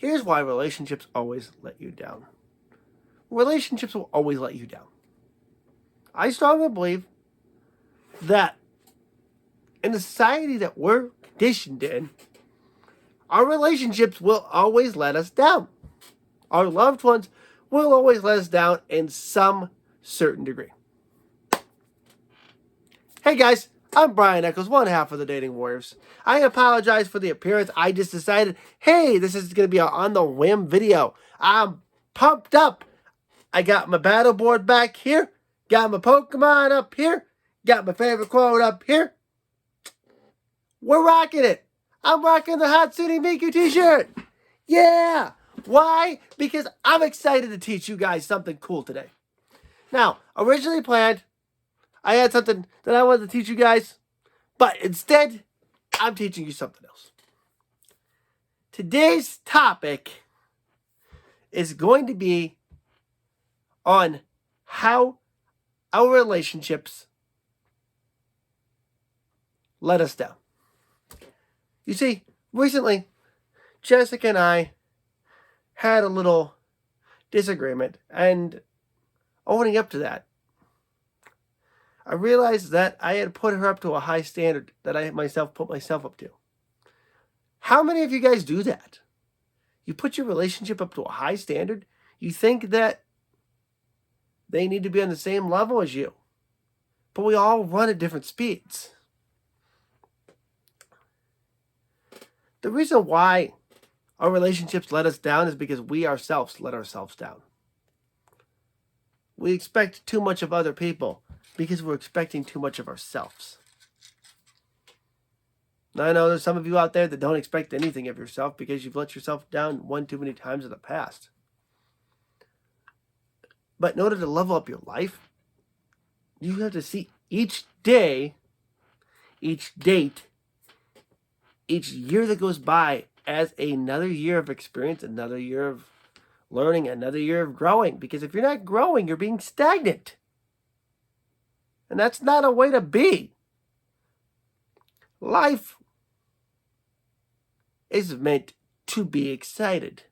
Here's why relationships always let you down. Relationships will always let you down. I strongly believe that in the society that we're conditioned in, our relationships will always let us down. Our loved ones will always let us down in some certain degree. Hey guys, I'm Brian Eccles, one half of the Dating Warriors. I apologize for the appearance. I just decided, hey, this is going to be an on the whim video. I'm pumped up. I got my battle board back here. Got my Pokemon up here. Got my favorite quote up here. We're rocking it. I'm rocking the Hatsune Miku t-shirt. Yeah. Why? Because I'm excited to teach you guys something cool today. Now, originally planned, I had something that I wanted to teach you guys, but instead, I'm teaching you something else. Today's topic is going to be on how our relationships let us down. You see, recently, Jessica and I had a little disagreement, and owning up to that, I realized that I had put her up to a high standard that I myself put myself up to. How many of you guys do that? You put your relationship up to a high standard? You think that they need to be on the same level as you. But we all run at different speeds. The reason why our relationships let us down is because we ourselves let ourselves down. We expect too much of other people because we're expecting too much of ourselves. Now, I know there's some of you out there that don't expect anything of yourself because you've let yourself down one too many times in the past. But in order to level up your life, you have to see each day, each date, each year that goes by as another year of experience, another year of learning, another year of growing. Because if you're not growing, you're being stagnant. And that's not a way to be. Life is meant to be excited.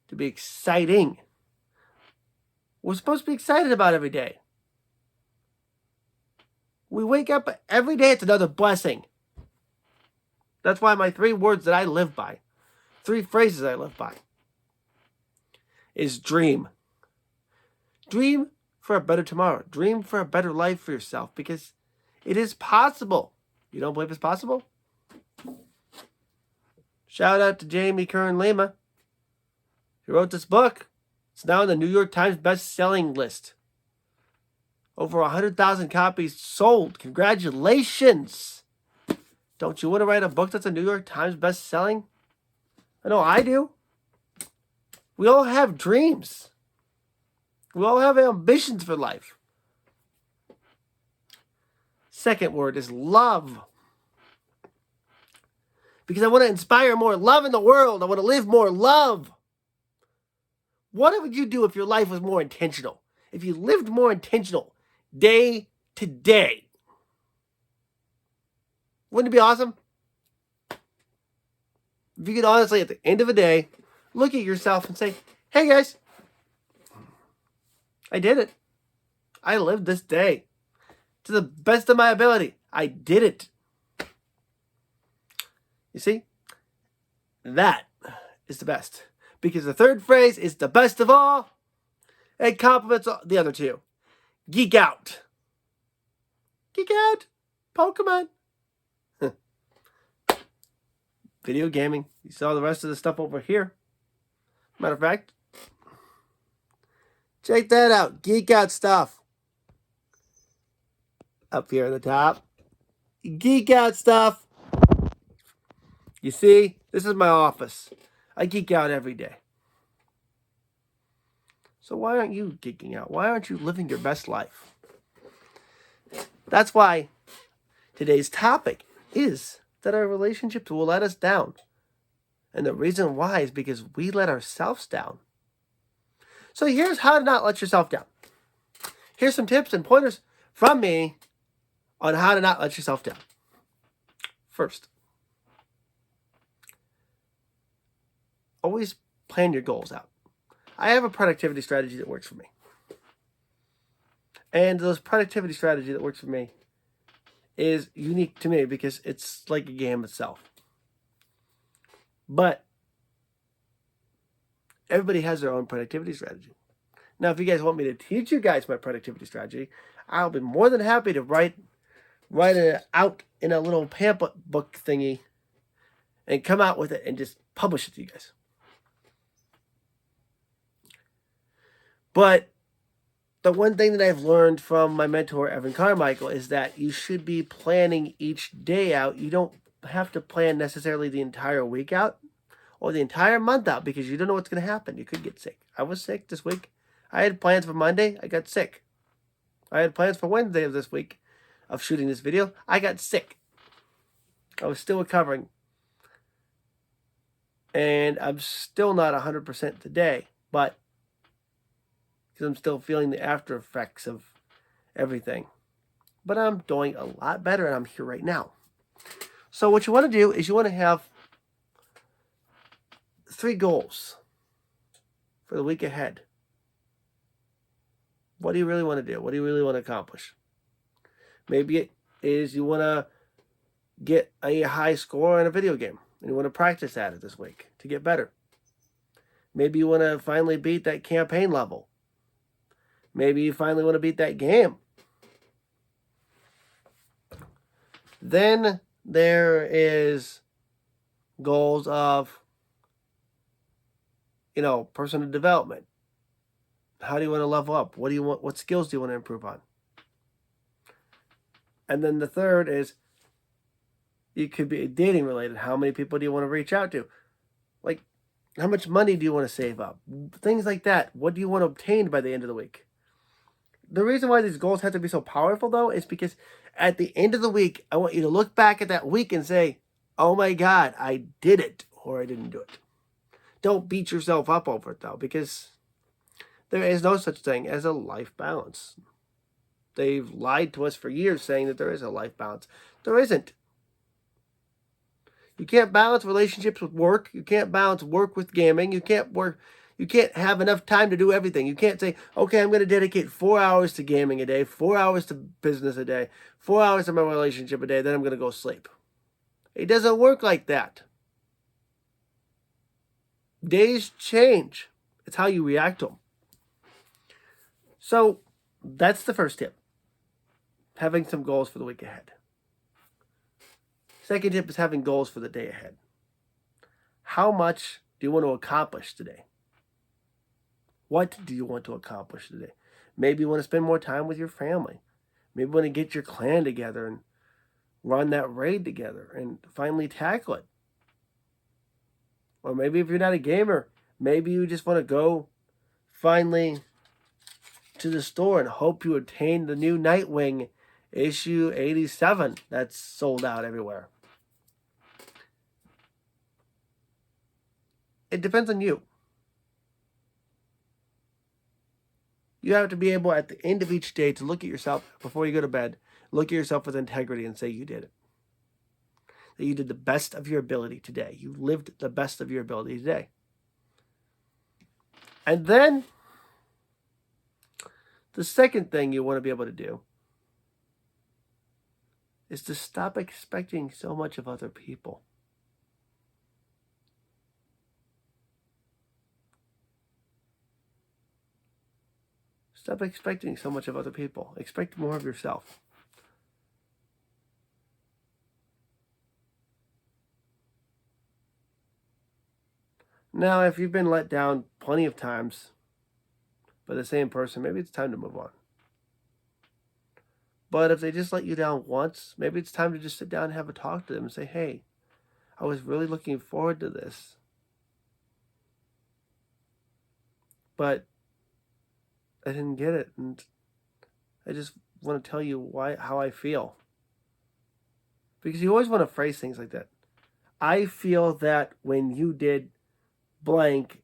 To be exciting. We're supposed to be excited about every day. We wake up every day, it's another blessing. That's why my 3 words that I live by, 3 phrases I live by, is dream. Dream for a better tomorrow. Dream for a better life for yourself, because it is possible. You don't believe it's possible? Shout out to Jamie Kern Lima. He wrote this book. It's now on the New York Times best-selling list. Over 100,000 copies sold. Congratulations. Don't you want to write a book that's a New York Times best-selling? I know I do. We all have dreams. We all have ambitions for life. Second word is love. Because I want to inspire more love in the world. I want to live more love. What would you do if your life was more intentional? If you lived more intentional day to day? Wouldn't it be awesome? If you could honestly, at the end of the day, look at yourself and say, hey guys, I did it. I lived this day to the best of my ability. I did it. You see? That is the best. Because the third phrase is the best of all. It complements the other 2. Geek out. Geek out. Pokemon. Video gaming. You saw the rest of the stuff over here. Matter of fact, check that out. Geek out stuff. Up here at the top. Geek out stuff. You see, this is my office. I geek out every day. So why aren't you geeking out? Why aren't you living your best life? That's why today's topic is that our relationships will let us down. And the reason why is because we let ourselves down. So here's how to not let yourself down. Here's some tips and pointers from me on how to not let yourself down. First, always plan your goals out. I have a productivity strategy that works for me. And those productivity strategy that works for me is unique to me because it's like a game itself. But everybody has their own productivity strategy. Now, if you guys want me to teach you guys my productivity strategy, I'll be more than happy to write it out in a little pamphlet book thingy and come out with it and just publish it to you guys. But the one thing that I've learned from my mentor, Evan Carmichael, is that you should be planning each day out. You don't have to plan necessarily the entire week out or the entire month out because you don't know what's going to happen. You could get sick. I was sick this week. I had plans for Monday. I got sick. I had plans for Wednesday of this week of shooting this video. I got sick. I was still recovering. And I'm still not 100% today, but because I'm still feeling the after effects of everything. But I'm doing a lot better, and I'm here right now. So what you want to do is you want to have 3 goals for the week ahead. What do you really want to do? What do you really want to accomplish? Maybe it is you want to get a high score in a video game, and you want to practice at it this week to get better. Maybe you want to finally beat that campaign level. Maybe you finally want to beat that game. Then there is goals of, personal development. How do you want to level up? What do you want? What skills do you want to improve on? And then the third is, it could be dating related. How many people do you want to reach out to? Like, how much money do you want to save up? Things like that. What do you want to obtain by the end of the week? The reason why these goals have to be so powerful, though, is because at the end of the week, I want you to look back at that week and say, oh my God, I did it, or I didn't do it. Don't beat yourself up over it, though, because there is no such thing as a life balance. They've lied to us for years saying that there is a life balance. There isn't. You can't balance relationships with work. You can't balance work with gaming. You can't have enough time to do everything. You can't say, okay, I'm going to dedicate 4 hours to gaming a day, 4 hours to business a day, 4 hours to my relationship a day, then I'm going to go sleep. It doesn't work like that. Days change. It's how you react to them. So that's the first tip. Having some goals for the week ahead. Second tip is having goals for the day ahead. How much do you want to accomplish today? What do you want to accomplish today? Maybe you want to spend more time with your family. Maybe you want to get your clan together and run that raid together and finally tackle it. Or maybe if you're not a gamer, maybe you just want to go finally to the store and hope you obtain the new Nightwing issue 87 that's sold out everywhere. It depends on you. You have to be able at the end of each day to look at yourself before you go to bed, look at yourself with integrity and say you did it. That you did the best of your ability today. You lived the best of your ability today. And then the second thing you want to be able to do is to stop expecting so much of other people. Stop expecting so much of other people. Expect more of yourself. Now, if you've been let down plenty of times by the same person, maybe it's time to move on. But if they just let you down once, maybe it's time to just sit down and have a talk to them and say, hey, I was really looking forward to this. But I didn't get it, and I just want to tell you how I feel. Because you always want to phrase things like that. I feel that when you did blank,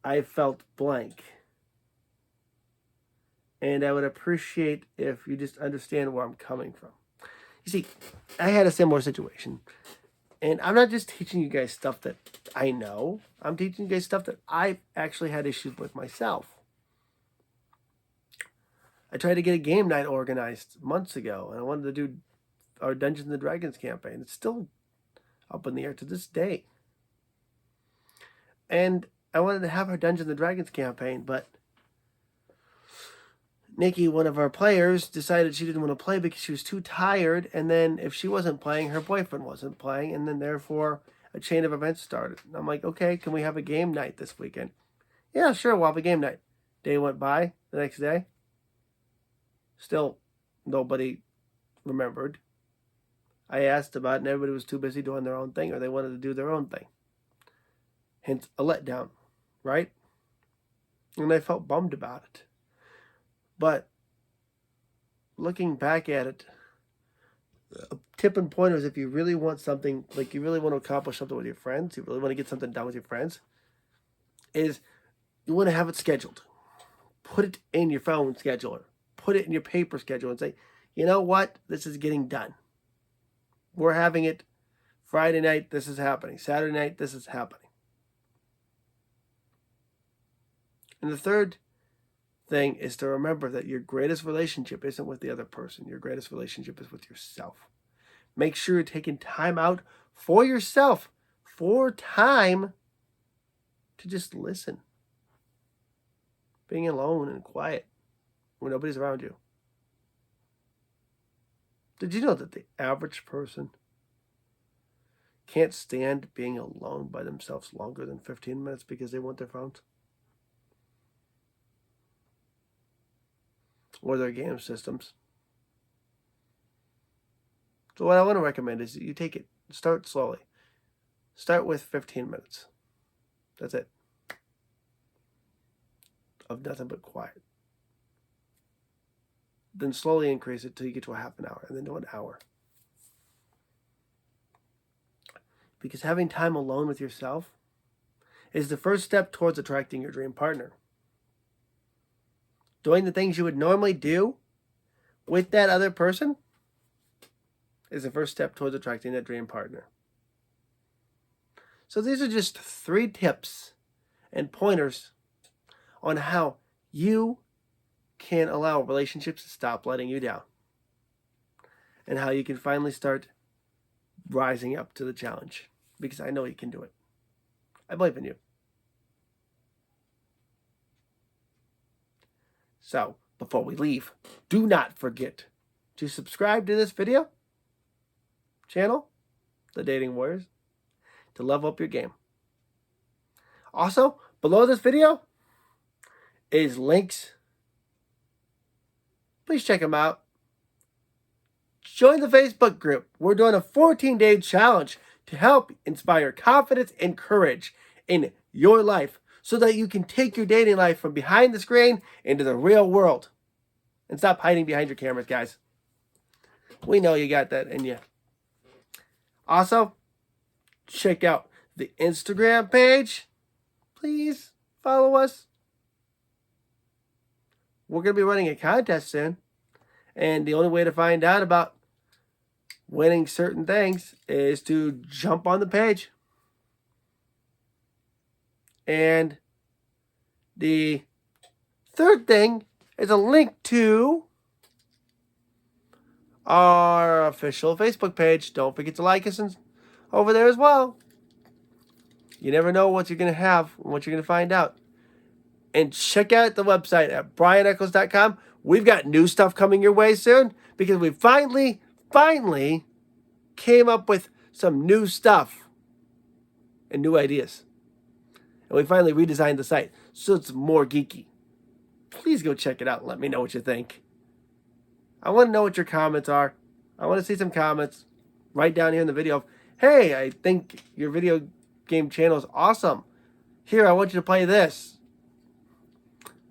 I felt blank. And I would appreciate if you just understand where I'm coming from. You see, I had a similar situation. And I'm not just teaching you guys stuff that I know. I'm teaching you guys stuff that I've actually had issues with myself. I tried to get a game night organized months ago, and I wanted to do our Dungeons and Dragons campaign. It's still up in the air to this day. And I wanted to have our Dungeons and Dragons campaign, but Nikki, one of our players, decided she didn't want to play because she was too tired, and then if she wasn't playing, her boyfriend wasn't playing, and then therefore a chain of events started. And I'm like, okay, can we have a game night this weekend? Yeah, sure, we'll have a game night. Day went by, the next day, still nobody remembered. I asked about it, and everybody was too busy doing their own thing, or they wanted to do their own thing. Hence, a letdown, right? And I felt bummed about it. But looking back at it, a tip and pointer is if you really want something, like you really want to accomplish something with your friends, you really want to get something done with your friends, is you want to have it scheduled. Put it in your phone scheduler. Put it in your paper schedule and say, you know what? This is getting done. We're having it Friday night, this is happening. Saturday night, this is happening. And the third thing is to remember that your greatest relationship isn't with the other person. Your greatest relationship is with yourself. Make sure you're taking time out for yourself, for time to just listen. Being alone and quiet when nobody's around you. Did you know that the average person can't stand being alone by themselves longer than 15 minutes because they want their phones? Or their game systems. So what I want to recommend is that you take it, start slowly. Start with 15 minutes. That's it. Of nothing but quiet. Then slowly increase it till you get to a half an hour, and then to an hour. Because having time alone with yourself is the first step towards attracting your dream partner. Doing the things you would normally do with that other person is the first step towards attracting that dream partner. So these are just 3 tips and pointers on how you can allow relationships to stop letting you down. And how you can finally start rising up to the challenge. Because I know you can do it. I believe in you. So, before we leave, do not forget to subscribe to this video channel, The Dating Warriors, to level up your game. Also, below this video is links. Please check them out. Join the Facebook group. We're doing a 14-day challenge to help inspire confidence and courage in your life so that you can take your dating life from behind the screen into the real world. And stop hiding behind your cameras, guys. We know you got that in you. Also, check out the Instagram page. Please follow us. We're going to be running a contest soon. And the only way to find out about winning certain things is to jump on the page. And the third thing is a link to our official Facebook page. Don't forget to like us over there as well. You never know what you're going to have and what you're going to find out. And check out the website at bryaneccles.com. We've got new stuff coming your way soon because we finally came up with some new stuff and new ideas. And we finally redesigned the site so it's more geeky. Please go check it out and let me know what you think. I want to know what your comments are. I want to see some comments right down here in the video. Hey, I think your video game channel is awesome. Here, I want you to play this.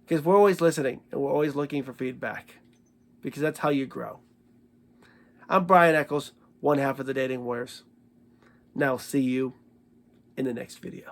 Because we're always listening and we're always looking for feedback. Because that's how you grow. I'm Brian Eccles, one half of the Dating Warriors. Now, see you in the next video.